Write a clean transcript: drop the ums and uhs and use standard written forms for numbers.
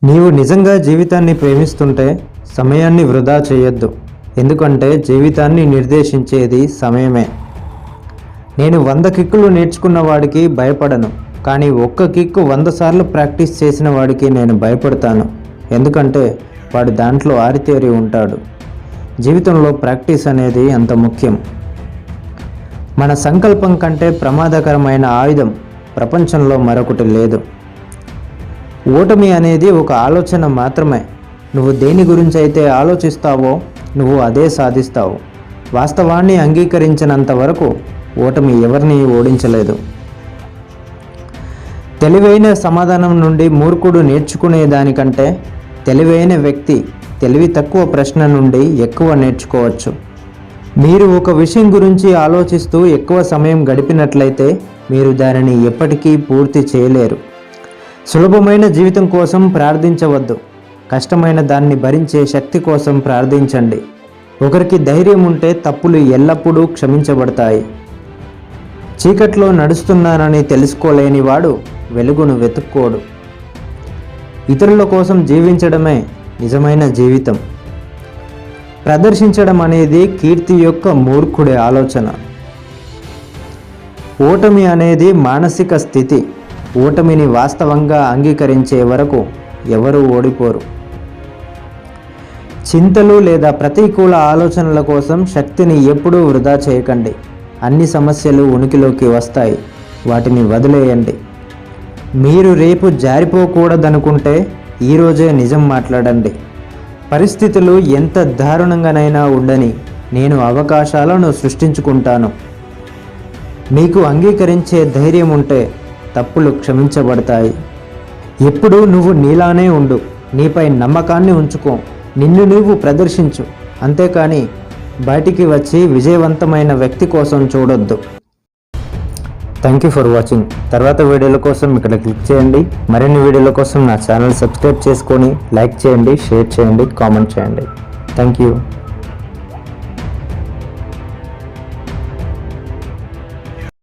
నీవు నిజంగా జీవితాన్ని ప్రేమిస్తుంటే సమయాన్ని వృధా చేయొద్దు. ఎందుకంటే జీవితాన్ని నిర్దేశించేది సమయమే. నేను 100 కిక్కులు నేర్చుకున్న వాడికి భయపడను, కానీ ఒక్క కిక్కు 100 సార్లు ప్రాక్టీస్ చేసిన వాడికి నేను భయపడతాను. ఎందుకంటే వాడు దాంట్లో ఆరితేరి ఉంటాడు. జీవితంలో ప్రాక్టీస్ అనేది అంత ముఖ్యం. మన సంకల్పం కంటే ప్రమాదకరమైన ఆయుధం ప్రపంచంలో మరొకటి లేదు. ఓటమి అనేది ఒక ఆలోచన మాత్రమే. నువ్వు దేని గురించి అయితే ఆలోచిస్తావో నువ్వు అదే సాధిస్తావు. వాస్తవాన్ని అంగీకరించినంత వరకు ఓటమి ఎవరిని ఓడించలేదు. తెలివైన సమాధానం నుండి మూర్ఖుడు నేర్చుకునే దానికంటే తెలివైన వ్యక్తి తెలివి తక్కువ ప్రశ్న నుండి ఎక్కువ నేర్చుకోవచ్చు. మీరు ఒక విషయం గురించి ఆలోచిస్తూ ఎక్కువ సమయం గడిపినట్లయితే మీరు దానిని ఎప్పటికీ పూర్తి చేయలేరు. సులభమైన జీవితం కోసం ప్రార్థించవద్దు, కష్టమైన దాన్ని భరించే శక్తి కోసం ప్రార్థించండి. ఒకరికి ధైర్యం ఉంటే తప్పులు ఎల్లప్పుడూ క్షమించబడతాయి. చీకట్లో నడుస్తున్నానని తెలుసుకోలేని వాడు వెలుగును వెతుక్కోడు. ఇతరుల కోసం జీవించడమే నిజమైన జీవితం. ప్రదర్శించడం అనేది కీర్తి యొక్క మూర్ఖుడి ఆలోచన. ఓటమి అనేది మానసిక స్థితి. ఓటమిని వాస్తవంగా అంగీకరించే వరకు ఎవరూ ఓడిపోరు. చింతలు లేదా ప్రతికూల ఆలోచనల కోసం శక్తిని ఎప్పుడూ వృధా చేయకండి. అన్ని సమస్యలు ఉనికిలోకి వస్తాయి, వాటిని వదిలేయండి. మీరు రేపు జారిపోకూడదనుకుంటే ఈరోజే నిజం మాట్లాడండి. పరిస్థితులు ఎంత దారుణంగానైనా ఉండని నేను అవకాశాలను సృష్టించుకుంటాను. మీకు అంగీకరించే ధైర్యం ఉంటే తప్పులు క్షమించబడతాయి. ఎప్పుడూ నువ్వు నీలానే ఉండు, నీపై నమ్మకాన్ని ఉంచుకో, నిన్ను నువ్వు ప్రదర్శించు. అంతేకాని బయటికి వచ్చి విజయవంతమైన వ్యక్తి కోసం చూడొద్దు. Thank you for watching. తర్వాత వీడియోల కోసం ఇక్కడ క్లిక్ చేయండి. మరిన్ని వీడియోల కోసం నా ఛానల్ సబ్స్క్రైబ్ చేసుకొని లైక్ చేయండి, షేర్ చేయండి, కామెంట్ చేయండి. Thank you.